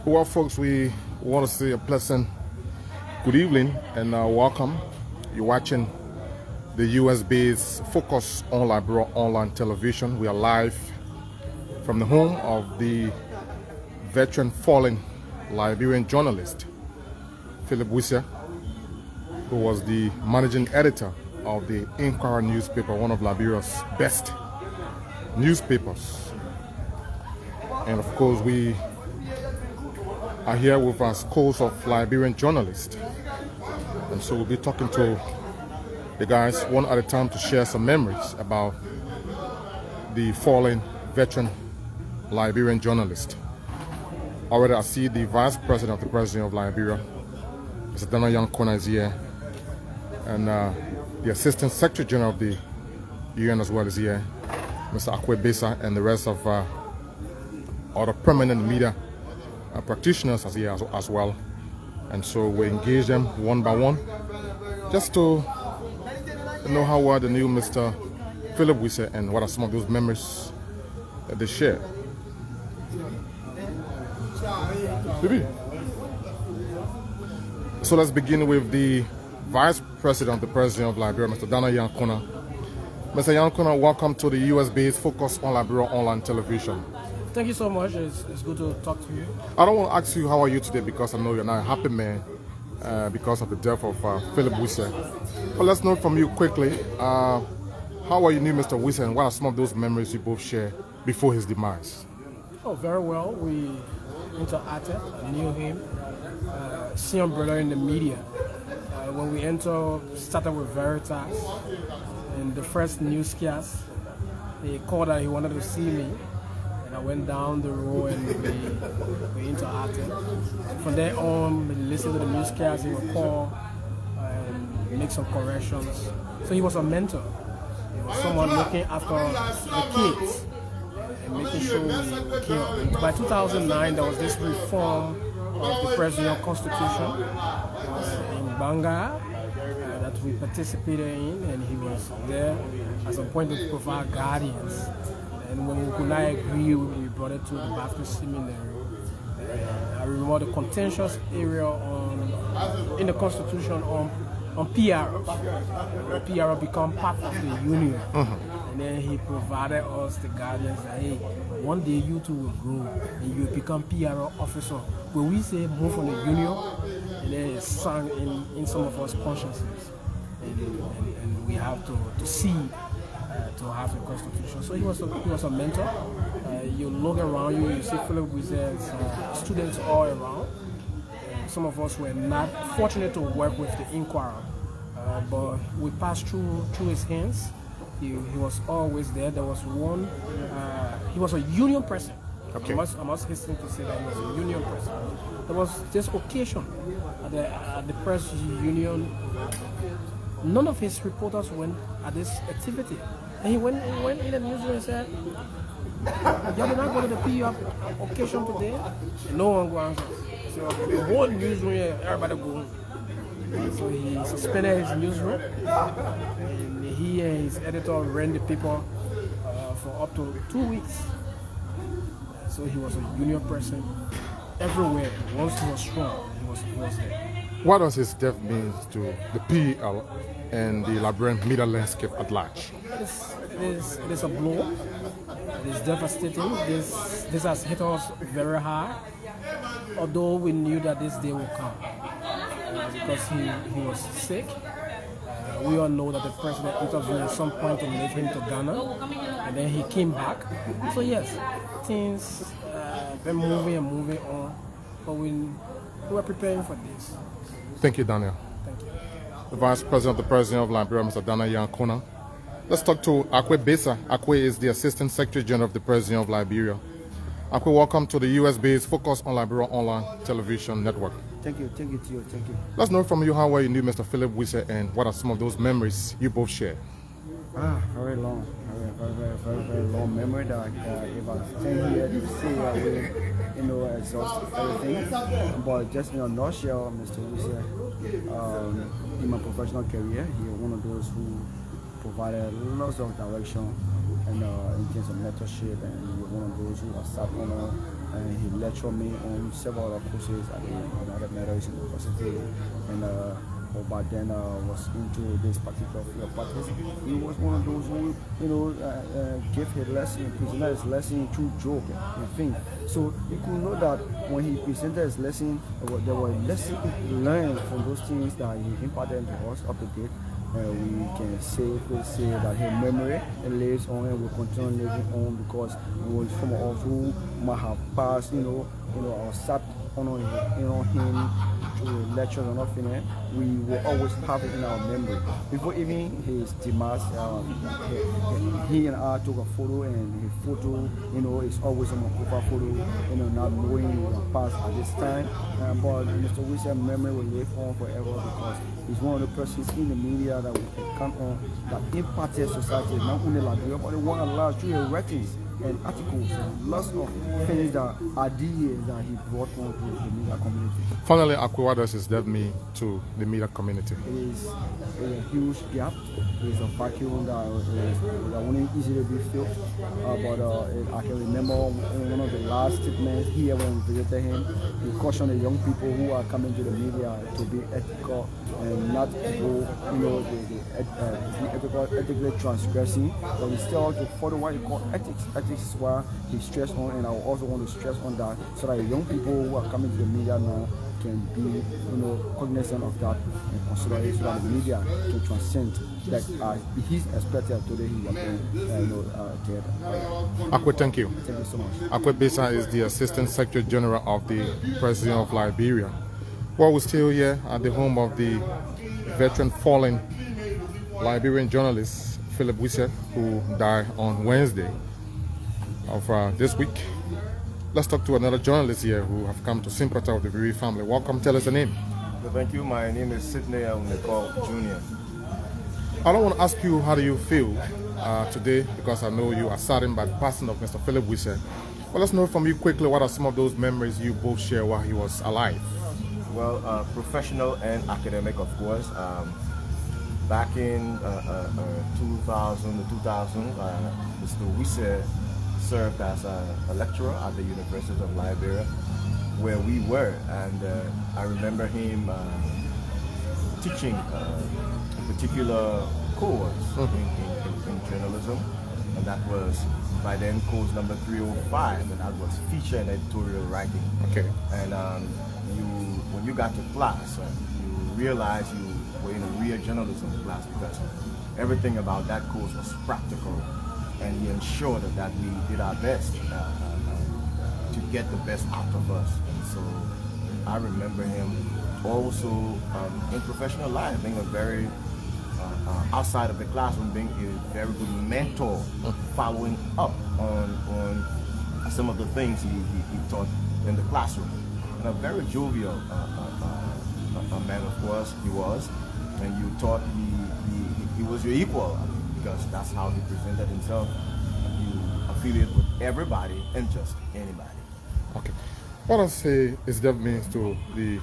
Well, folks, we want to say a pleasant good evening and welcome. You're watching the US-based Focus on Liberia online television. We are live from the home of the veteran fallen Liberian journalist, Philip Wesseh, who was the managing editor of the Inquirer newspaper, one of Liberia's best newspapers. And of course, we are here with our schools of Liberian journalists. And so we'll be talking to the guys one at a time to share some memories about the fallen veteran Liberian journalist. Already I see the Vice President of the President of Liberia, Mr. Dana is here, and the Assistant Secretary General of the UN as well is here, Mr. Wesseh, and the rest of other permanent media practitioners are here as well. And so we engage them one by one just to know how well the new Mr. Philip Wesseh and what are some of those memories that they share. So let's begin with the Vice President of the President of Liberia, Mr. Dana. Mr. Yankuna, welcome to the US-based Focus on Liberia online television. Thank you so much. It's good to talk to you. I don't want to ask you how are you today because I know you're not a happy man because of the death of Philip Wesseh. But let's know from you quickly, how are you new Mr. Wesseh, and what are some of those memories you both share before his demise? Oh, very well. We interacted. I knew him. See him brother in the media. When we started with Veritas, and the first newscast, he called that he wanted to see me. I went down the road and we interacted. From there on, we listened to the newscast, he would call and make some corrections. So he was a mentor. He was someone looking after the kids and making sure we came up. By 2009, there was this reform of the Presidential Constitution in Banga that we participated in, and he was there as a point to provide guardians. And when we could not agree, we brought it to the Baptist Seminary. I remember the contentious area in the Constitution on PRO. PRO become part of the Union. And then he provided us the guidance that, hey, one day you two will grow and you will become PRO officer. When we say move from the Union, and then it sunk in some of us consciences. And we have to see to have a constitution. So he was a mentor. You look around you see Philip Wesseh's students all around. Some of us were not fortunate to work with the Inquirer, but we passed through his hands. He was always there. There was one, he was a union person. Okay. I must hasten to say that he was a union person. There was this occasion at the press union. None of his reporters went at this activity. And he went in the newsroom and said, y'all did not go to the PR occasion today? And no one go answer. So the whole newsroom, everybody go home. So he suspended his newsroom. And he and his editor ran the paper for up to 2 weeks. So he was a union person everywhere. Once he was strong, he was there. What does his death mean to the PEL and the Liberian media landscape at large? It is a blow. It is devastating. This has hit us very hard. Although we knew that this day would come because he was sick. We all know that the president intervened at some point to move him to Ghana, and then he came back. So yes, things been moving on, but we were preparing for this. Thank you, Daniel. Thank you. The Vice President of the President of Liberia, Mr. Dana Yankuna. Let's talk to Wesseh. Akwe is the Assistant Secretary General of the President of Liberia. Akwe, welcome to the US-based Focus on Liberia online television network. Thank you to you. Thank you. Let's know from you how well you knew Mr. Philip Wesseh and what are some of those memories you both share. Very long. Very long memory that if I stand here to say exhaust everything. But just in a nutshell, Mr. Wesseh, in my professional career, he was one of those who provided lots of direction and in terms of mentorship, and he was one of those who I sat on, and he lectured me on several other courses at the United Methodist University, and by then was into this particular field of practice. He was one of those who, gave his lesson, presented his lesson through joke and things. So you could know that when he presented his lesson, there were lessons learned from those things that he imparted to us up to date. We can safely say that his memory lives on and will continue living on, because some of us who might have passed, or sat on him through lectures or nothing, we will always have it in our memory. Before even his demise, he and I took a photo, and his photo, is always on my profile photo, not knowing he was passed at this time. But Mr. Wesseh's memory will live on forever, because he's one of the persons in the media that we can count on that impacted society, not only Liberia, but the world at large, through his writings and articles and lots of things that ideas that he brought on to the media community. Finally, Akwe, what does his death mean to the media community? It is a huge gap. It is a vacuum that won't easily be filled. I can remember one of the last statements here when we visited him. He cautioned the young people who are coming to the media to be ethical and not go, ethically transgressing, but we still have to follow what he called ethics. Ethics is why he stressed on, and I also want to stress on that, so that the young people who are coming to the media now can be, cognizant of that and consider it, so that the media can transcend that he's expected today he was dead. Akwe, thank you. Thank you so much. Akwe Besa is the Assistant Secretary General of the President of Liberia. Well, we're still here at the home of the veteran fallen Liberian journalist Philip Wesseh, who died on Wednesday of this week. Let's talk to another journalist here who have come to sympathize with the bereaved family. Welcome. Tell us the name. Well, thank you. My name is Sidney Nicole Jr. I don't want to ask you how do you feel today, because I know you are saddened by the passing of Mr. Philip Wesseh. Well, let's know from you quickly, what are some of those memories you both share while he was alive? Well, professional and academic, of course. Back in 2000, Mr. Wesseh served as a lecturer at the University of Liberia, where we were, and I remember him teaching a particular course in journalism, and that was by then course number 305, and that was feature and editorial writing. Okay. And when you got to class, you realized you were in a real journalism class, because everything about that course was practical, and he ensured that we did our best to get the best out of us. And so I remember him also in professional life being a very outside of the classroom, being a very good mentor, following up on some of the things he taught in the classroom. And a very jovial a man, of course, he was. And you thought he was your equal, because that's how he presented himself. He affiliated with everybody and just anybody. Okay. What does his death means to the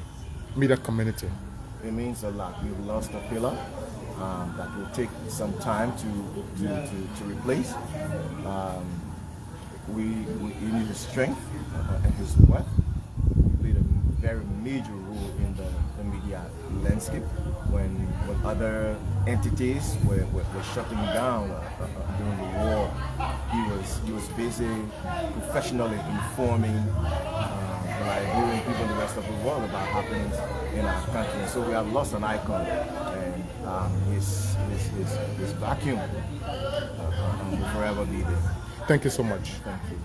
media community? It means a lot. We've lost a pillar that will take some time to replace. We need his strength and his worth. He played a very major role in the media landscape when other entities were shutting down during the war. He was busy professionally informing the Liberian people and the rest of the world about happenings in our country. So we have lost an icon, and his vacuum will forever be there. Thank you so much. Thank you.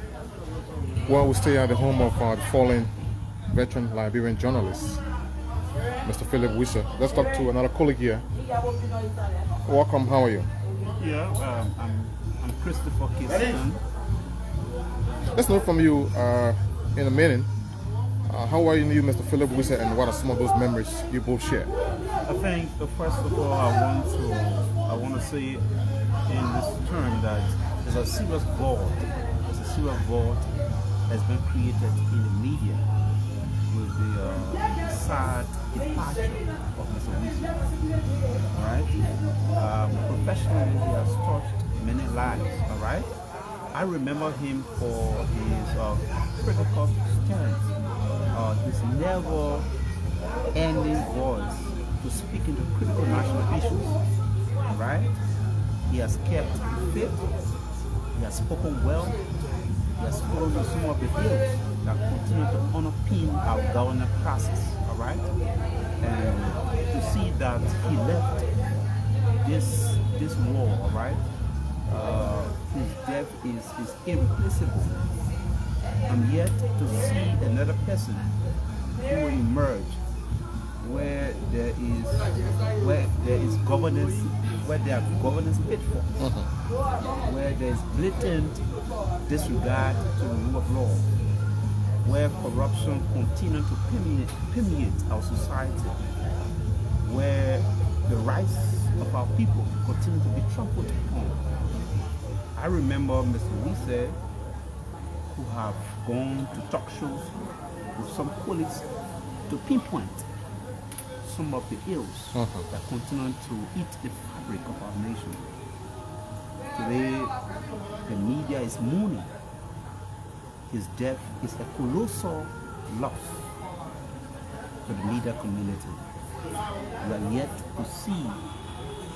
Well, we stay at the home of our fallen veteran Liberian journalist, Mr. Philip Wesseh. Let's talk to another colleague here. Welcome. How are you? Yeah, I'm Christopher Kiston. Let's know from you in a minute. How are you, Mr. Philip Wesseh, and what are some of those memories you both share? I think first of all, I want to say in this term that there's a serious vault. Has been created in the media with the sad departure of Mr. Wesseh. Right? Professionally, he has touched many lives, all right? I remember him for his critical stance, his never-ending voice to speak into critical national issues, all right? He has kept faith, he has spoken well, he has followed some of the bills that continue to underpin our governance process, all right? And to see that he left this war, all right? His death is irreplaceable. And yet to see another person who will emerge where there is governance, where there are governance pitfalls, where there is blatant disregard to the rule of law, where corruption continues to permeate our society, where the rights of our people continue to be trampled upon. I remember Mr. Wesseh, who have gone to talk shows with some colleagues to pinpoint some of the ills that continue to eat the fabric of our nation. Today, the media is mourning. His death is a colossal loss for the media community. We are yet to see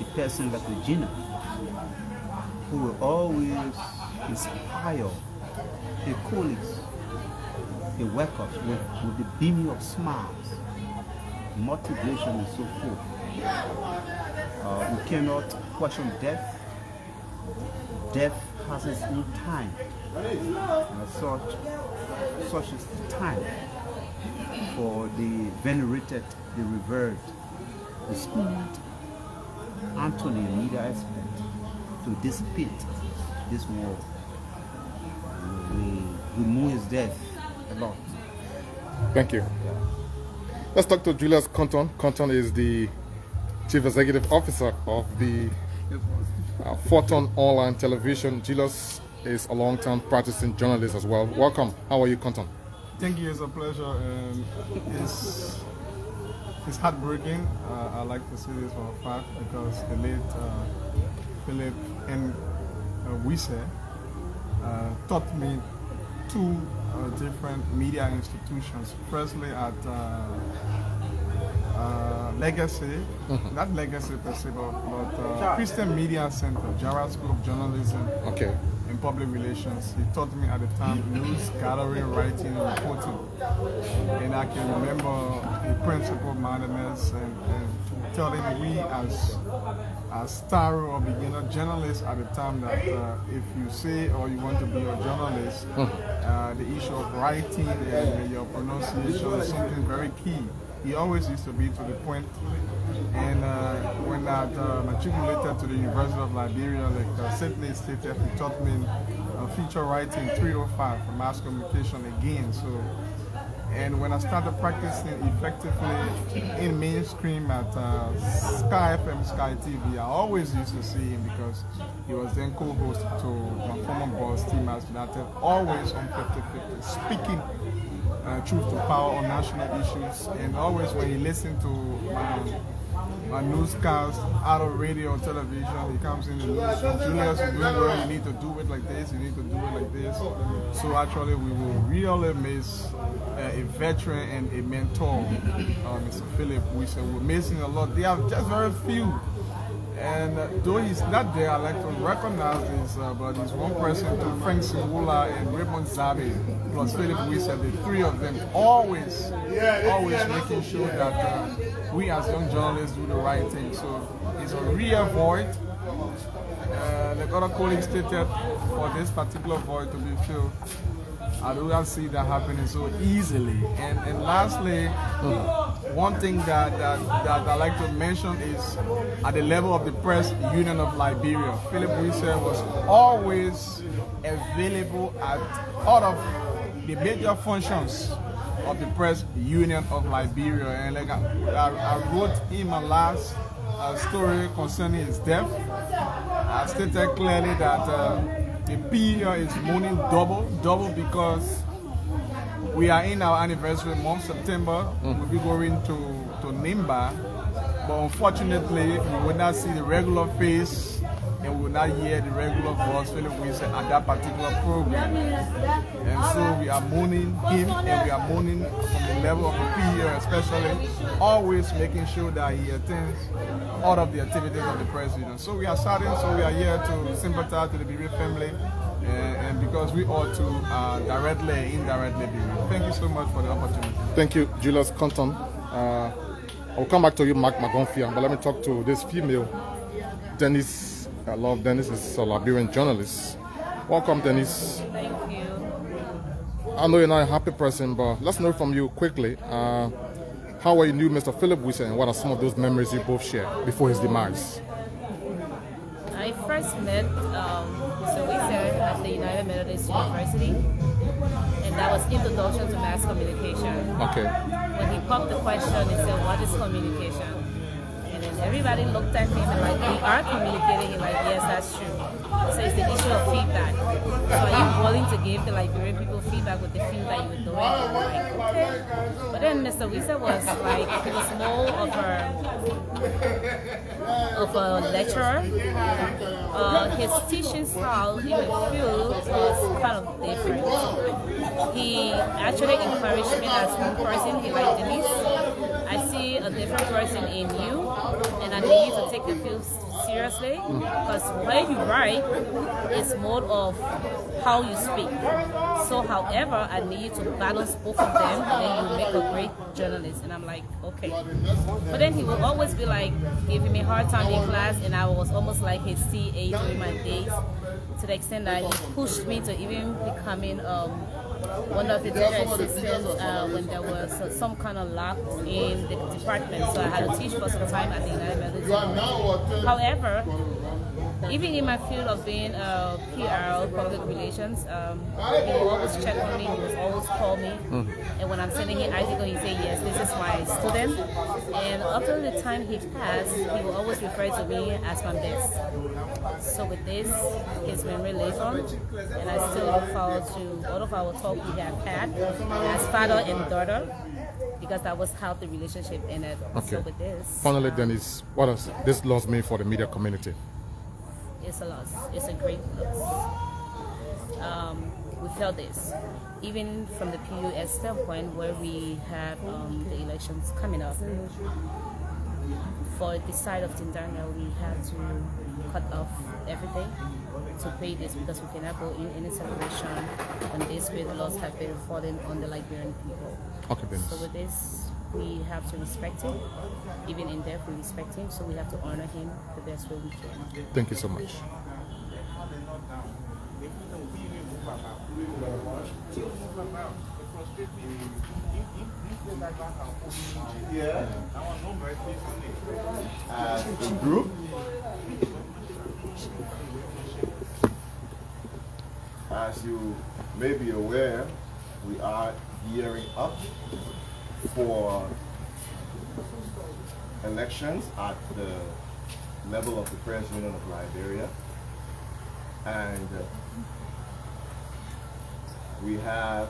a person like Regina, who will always inspire her colleagues, the workers with the beaming of smiles, motivation and so forth. We cannot question death. Death has its own time. And as such is the time for the venerated, the revered, the schooled Anthony, a media expert, to dissipate this war. We mourn his death a lot. Thank you. Let's talk to Julius Compton. Compton is the Chief Executive Officer of the Fortune Online Television. Julius is a long-time practicing journalist as well. Welcome. How are you, Compton? Thank you. It's a pleasure. It's heartbreaking. I like to say this for a fact because the late Philip and Wesseh taught me two different media institutions. Firstly at Legacy, not Legacy per se, but Christian Media Center, Jara School of Journalism and Public Relations. He taught me at the time news gathering, writing, and reporting. And I can remember the principal madness and telling we as thorough or beginner journalists at the time that if you say or you want to be a journalist, the issue of writing and your pronunciation is something very key. He always used to be to the point. And when I matriculated to the University of Liberia, like Sydney stated, he taught me feature writing 305 for mass communication again. So, and when I started practicing effectively in mainstream at Sky FM, Sky TV, I always used to see him because he was then co-host to my former boss, Team As United, always on 50/50, speaking truth to power on national issues. And always when he listened to my newscast out of radio or television, he comes in and says, Julius, you're doing well, you need to do it like this, you need to do it like this. So actually we will really miss a veteran and a mentor, Mr. Philip Wesseh. We're missing a lot. They have just very few. And though he's not there, I like to recognize this, but he's one person to Frank Simula and Raymond Zabe, plus Philip Wesseh, the three of them, always making sure that we as young journalists do the right thing. So it's a real void. Like other colleagues stated, for this particular void to be filled, I do not see that happening so easily. And lastly, one thing that I like to mention is at the level of the Press Union of Liberia, Philip Wesseh was always available at all of the major functions of the Press Union of Liberia. And like I wrote in my last story concerning his death, I stated clearly that the PR is mourning double because we are in our anniversary month, September. We'll be going to Nimba, but unfortunately we will not see the regular face and we will not hear the regular voice Philip Wesseh at that particular program. And so we are mourning him, and we are mourning from the level of the PEO especially, always making sure that he attends all of the activities of the president. So we are saddened, so we are here to sympathize with the Bereaved family, and because we ought to directly and indirectly be. Thank you so much for the opportunity. Thank you, Julius Compton. I'll come back to you, Mark Magonfia, but let me talk to this female, Dennis. I love Dennis. Is a Liberian journalist. Welcome, Dennis. Thank you. I know you're not a happy person, but let's know from you quickly. How well you knew Mr. Philip Wesseh, and what are some of those memories you both share before his demise? I first met Mr. Wesseh at the United Methodist University, and that was introduction to mass communication. Okay. When he popped the question, he said, "What is communication?" And then everybody looked at him and like, "We are communicating." And like, "Yes, that's true." So it's the issue of feedback. So are you willing to give the Liberian people feedback with the field that you were doing? And I'm like, okay. But then Mr. Wesseh was like, he was more of a lecturer. His teaching style in the field was kind of different. He actually encouraged me as one person. He liked Denise. I see a different person in you, and I need you to take the field seriously, because when you write, it's more of how you speak. So however, I need you to balance both of them, and then you make a great journalist. And I'm like, okay. But then he will always be like giving me a hard time in class, and I was almost like his CA during my days, to the extent that he pushed me to even becoming one of the teacher assistants when there was some kind of lack in the department. So I had to teach for some time at the United Methodist. However, even in my field of being PR, public relations, he will always check on me, he will always call me. And when I'm sending him article, he say, "Yes, this is my student." And after the time he passed, he will always refer to me as my best. So with this, his memory lives on, and I still look forward to all of our talk we have had as father and daughter, because that was how the relationship ended. Okay. So with this, Finally, Dennis, what does this loss mean for the media community? it's a loss. It's a great loss. We felt this, even from the PUS standpoint, where we had the elections coming up. For the side of Tindanga, we had to cut off everything to pay this, because we cannot go in any celebration when this great loss has been falling on the Liberian people. Okay, Dennis. So with this, we have to respect him. Even in death, we respect him, so we have to honor him the best way we can. Thank you so much. As a group, as you may be aware, we are gearing up for elections at the level of the President of Liberia, and we have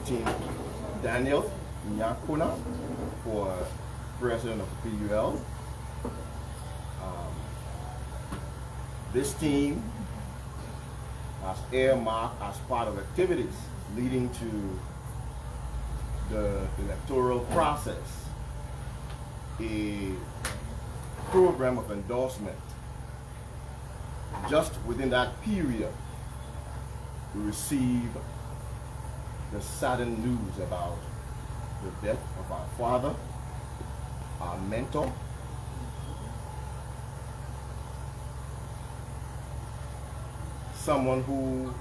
Team Daniel Nyakuna for President of the PUL. This team has earmarked as part of activities leading to the electoral process a program of endorsement. Just within that period, we received the saddened news about the death of our father, our mentor, someone who,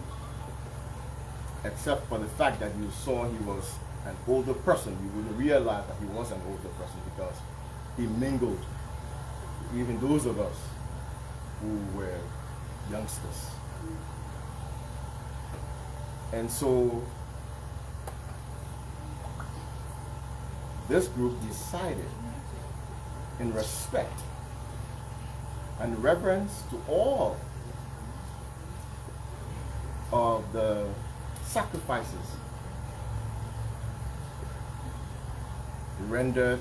except for the fact that you saw he was an older person, you wouldn't realize that he was an older person, because he mingled with even those of us who were youngsters. And so this group decided, in respect and reverence to all of the sacrifices rendered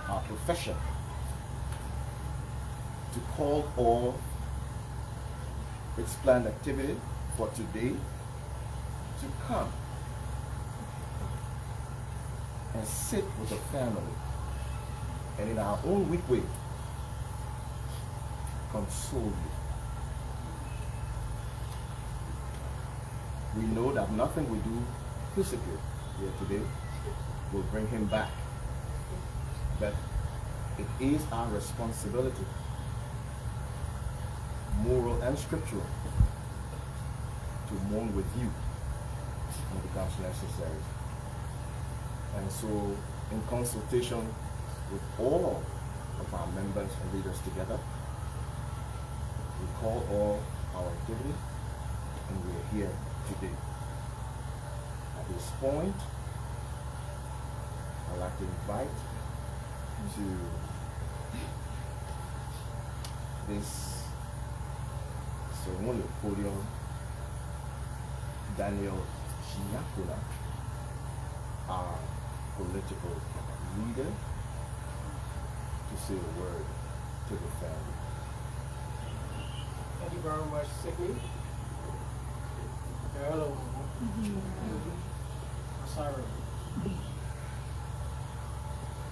our profession to call all its planned activity for today to come and sit with the family and in our own weak way console you. We know that nothing we do physically here today will bring him back, but it is our responsibility, moral and scriptural, to mourn with you when it becomes necessary. And so, in consultation with all of our members and leaders together, we call all our activity, and we're here today. At this point, I'd like to invite to this ceremonial podium Daniel Chinyakula, our political leader, to say a word to the family. Thank you very much, Sikhi. Hello. Sorry.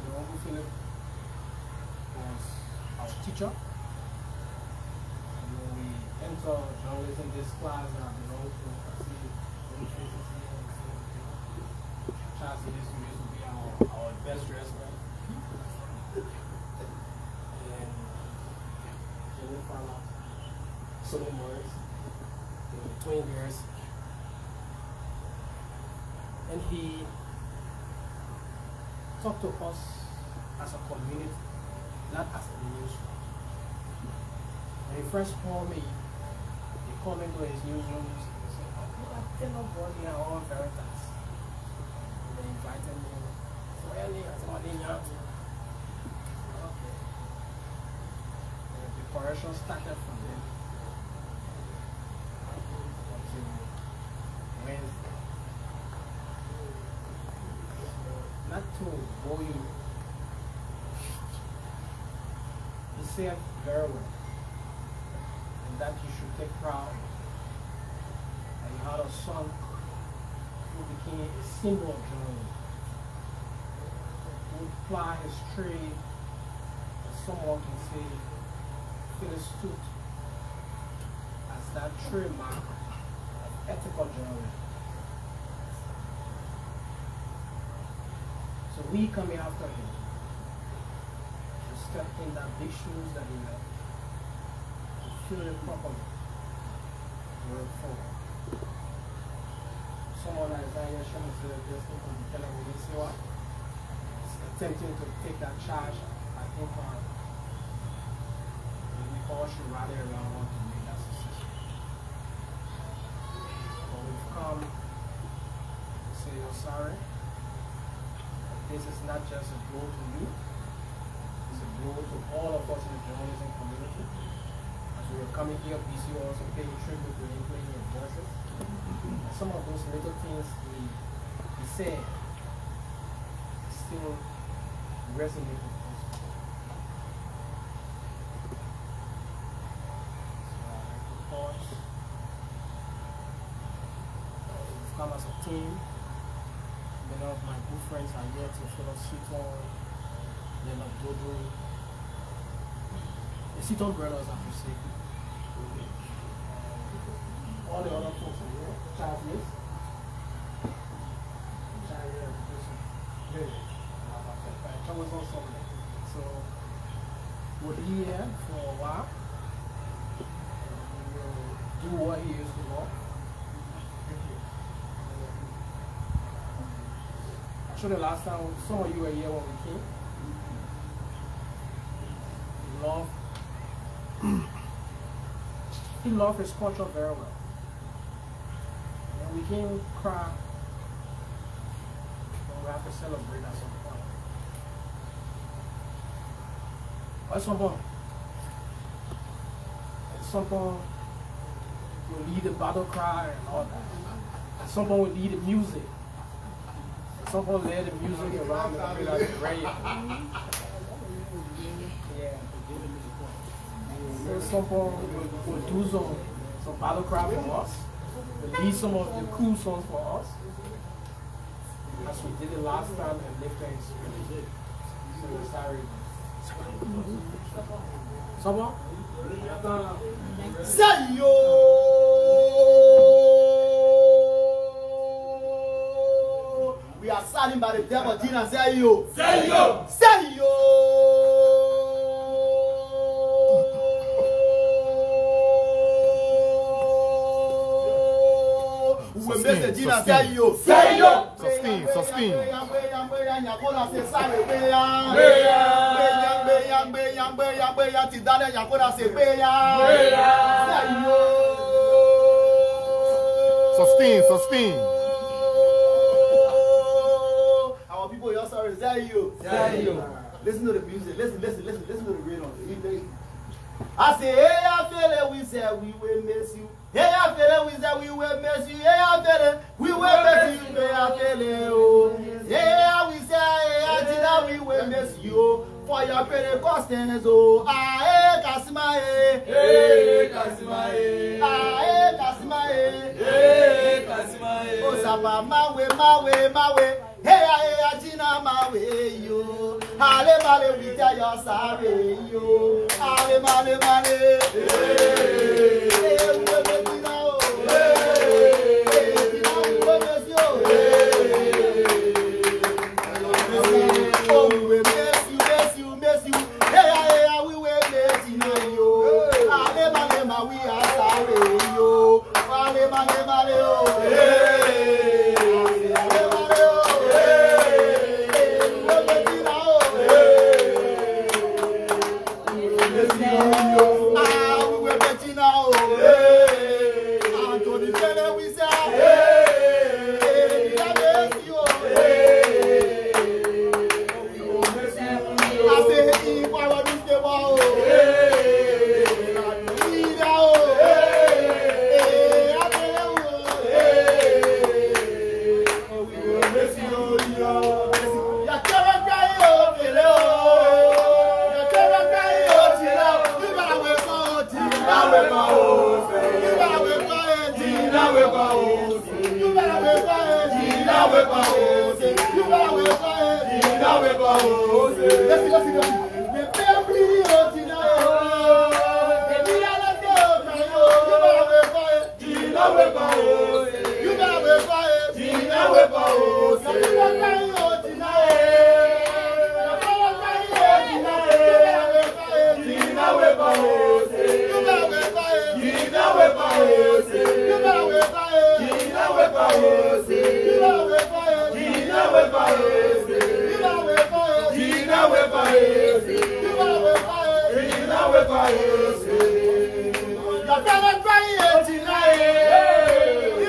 Your Uncle Philip was our teacher. And when we enter journalism, this class that I belong to, I see many faces here. Charles used to be our best dressed man. And Jennifer, Solomon Morris, the twin girls. And he talked to us as a community, not as a newsroom. When he first called me, he called me to his newsroom and said, "Oh, I think nobody are all Veritas." And they invited me. So I said, "I didn't know." Okay. And the preparation started from then until Wednesday. Not to bore you. He said very well, and that you should take pride. And you had a son who became a symbol of journalism, who applied his trade, as someone can say, Phyllis stood as that trademark of ethical journalism. So we coming after him to step in that big shoes that he left, to fill it properly, work forward. Someone like Isaiah Sherman said, just from the television, attempting to take that charge, I think we all should rally around to make that decision. But we've come to say you're sorry. This is not just a blow to you, it's a blow to all of us in the journalism community. As we were coming here, BC also paying tribute to including your voices. And some of those little things we said still resonate with us. So I like to pause. We've come as a team. Many of my good friends are here to follow Seaton, Leonard Dodo. The Seaton brothers are forsaken. All the other folks are here. Charles List. Thomas also. So we'll be here for a while. We will do what he used to do. Actually, the last time some of you were here when we came. He loved his culture very well. And we can cry, but we have to celebrate at some point. At some point, we'll lead the battle cry and all that. At some point, we'll lead the music. Someone led the music around the radio. Yeah. Someone will do some battle cry for us, lead some of the cool songs for us, as we did it last time, and lift his spirit. So we're sorry. Someone? Say yo! We are standing by the devil, Gina. Say yo! Say yo! Say yo! Sustain. Our people, you're sorry. Listen to the music. Listen to the rhythm. I say, hey, I feel it. We say we will miss you. Hey, I feel it. We say we will miss you. Hey, I feel it. We will miss you. Hey, I feel it. Oh, yeah, we say, hey, I Tina, we will miss you. For your Pentecostals, oh, hey, Kasima, hey, Kasima, hey, Kasima, hey, Kasima, oh, Sapa, my way. Hey, Tina, my way, you. Ale, we tell you sorry, you. Ale,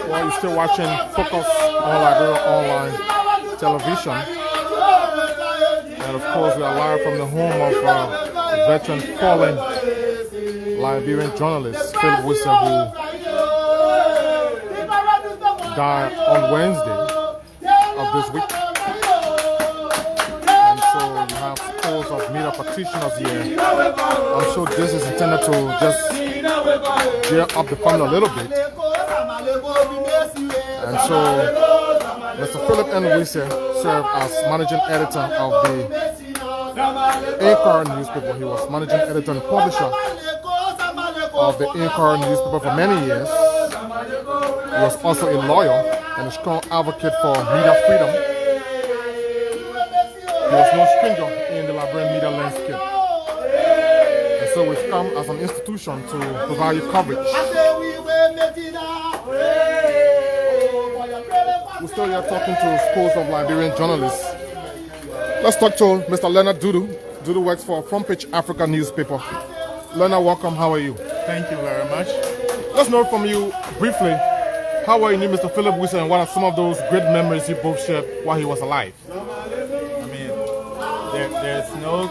While you're still watching Focus on Liberia Online Television, and of course we are live from the home of veteran fallen Liberian journalist Philip Wesseh, who died on Wednesday of this week. And so you have scores of media practitioners here. I'm sure this is intended to just cheer up the family a little bit. And so Mr. Philip N. Wesseh served as managing editor of the Anchor newspaper. He was managing editor and publisher of the Anchor newspaper for many years. He was also a lawyer and a strong advocate for media freedom. He was no stranger in the Liberian media landscape. And so we've come as an institution to provide you coverage. We're still here talking to scores of Liberian journalists. Let's talk to Mr. Leonard Dudu. Dudu works for Front Page Africa newspaper. Leonard, welcome. How are you? Thank you very much. Let's know from you briefly, how are you, Mr. Philip Wesseh, and what are some of those great memories you both shared while he was alive? I mean, there's no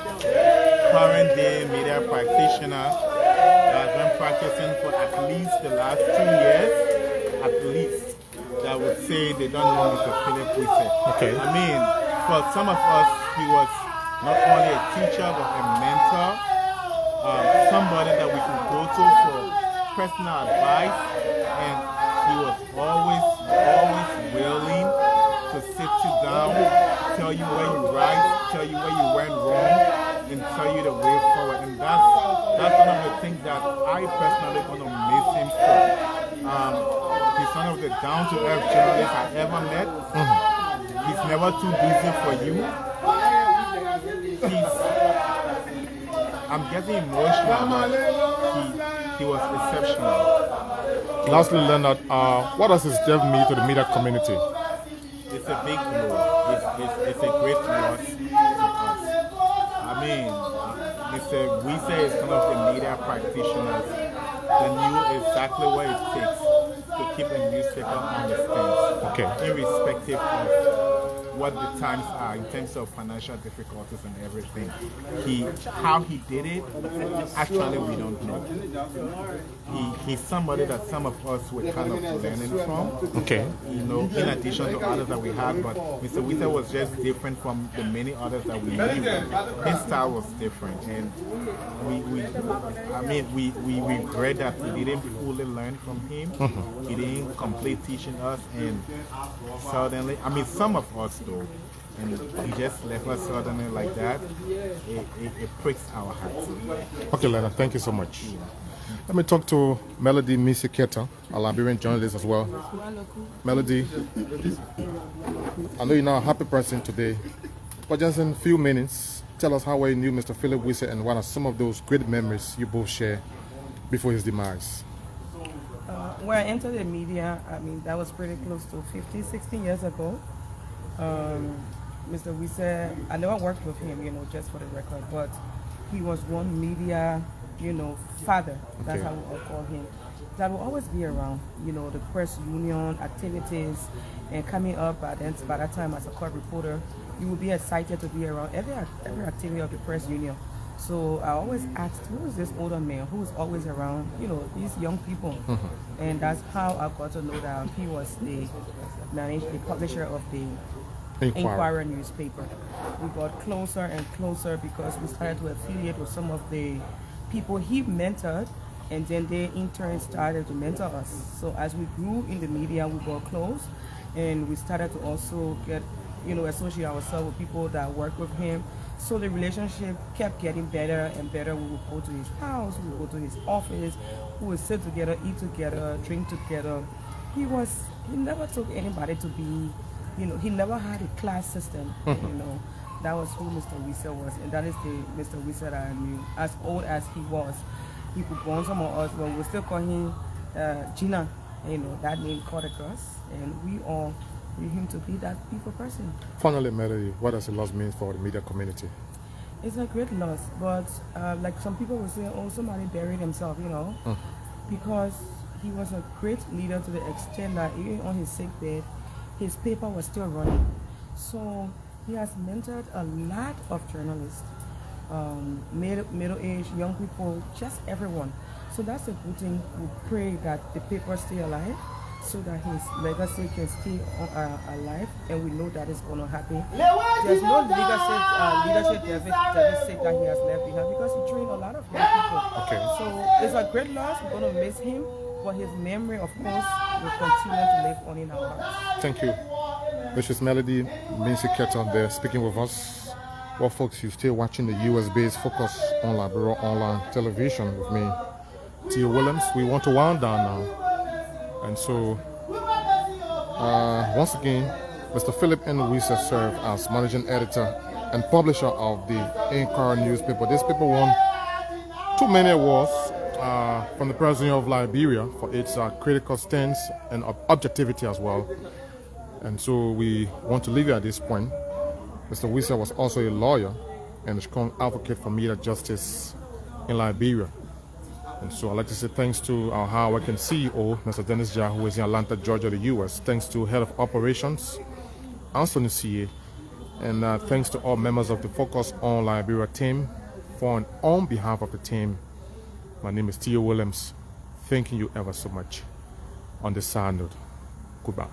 current day media practitioner that has been practicing for at least the last 2 years, at least, that would say they don't know Mr. Philip Wesseh. Okay. I mean, for some of us, he was not only a teacher, but a mentor. somebody that we could go to for personal advice, and he was always willing to sit you down, tell you where you right, tell you where you went wrong, and tell you the way forward. And that's one of the things that I personally gonna miss him for. He's one of the down-to-earth journalists I ever met. He's never too busy for you. I'm getting emotional, but he was exceptional. Lastly, Leonard, what does his death mean to the media community? It's a big blow. It's a great loss to us. I mean, Mr. Wesseh is one of the media practitioners that knew exactly what it takes to keep a newspaper on the stands, irrespective of what the times are in terms of financial difficulties and everything. How he did it, actually we don't know. He's somebody that some of us were kind of learning from. You know, in addition to others that we had, but Mr. Wesseh was just different from the many others that we knew. His style was different, and we regret that we didn't fully learn from him. He didn't complete teaching us, and suddenly, I mean, some of us though, and he just left us suddenly like that. It breaks our hearts. Okay, Leonard, thank you so much. Let me talk to Melody Misiketa, a Liberian journalist as well. Melody, I know you're not a happy person today, but just in a few minutes, tell us how well you knew Mr. Philip Wesseh and what are some of those great memories you both share before his demise. When I entered the media, I mean, that was pretty close to 50, 60 years ago. Mr. Wesseh, I never worked with him, you know, just for the record, but he was one media, you know, father. That's how we all call him. That will always be around, you know, the press union activities, and coming up by that time as a court reporter, you will be excited to be around every activity of the press union. So I always asked, who is this older man who is always around, you know, these young people? And that's how I got to know that he was the publisher of the Inquirer newspaper. We got closer and closer because we started to affiliate with some of the people he mentored, and then they in turn started to mentor us. So as we grew in the media, we got close, and we started to also get, you know, associate ourselves with people that work with him. So the relationship kept getting better and better. We would go to his house, we would go to his office, we would sit together, eat together, drink together. He never took anybody to be, you know, he never had a class system, you know. That was who Mr. Wesseh was, and that is the Mr. Wesseh that I knew. As old as he was, he could go on some of us, but we still call him Gina, you know, that name caught across, and we all knew him to be that people person. Finally, Melody, what does the loss mean for the media community? It's a great loss, but like some people will say, oh, somebody buried himself, you know, because he was a great leader to the extent that even on his sick bed, his paper was still running. So he has mentored a lot of journalists, middle-aged, young people, just everyone. So that's a good thing. We pray that the paper stay alive so that his legacy can stay alive, and we know that it's going to happen. There's no leadership deficit that he has left behind because he trained a lot of young people. So it's a great loss. We're going to miss him, but his memory, of course, will continue to live on in our hearts. Thank you. This is Melody Misiketa there speaking with us. Well, folks, you're still watching the US-based Focus on Liberia online television with me, T.O. Williams. We want to wind down now. And so, once again, Mr. Philip N. Wesseh served as managing editor and publisher of the Inquirer newspaper. This paper won too many awards from the President of Liberia for its critical stance and objectivity as well. And so we want to leave it at this point. Mr. Wesseh was also a lawyer and a strong advocate for media justice in Liberia. And so I'd like to say thanks to our hard-working CEO, Mr. Dennis Jah, who is in Atlanta, Georgia, the U.S. Thanks to Head of Operations, Anthony C.A. And thanks to all members of the Focus on Liberia team. For and on behalf of the team, my name is T.O. Williams. Thanking you ever so much. On this side note, goodbye.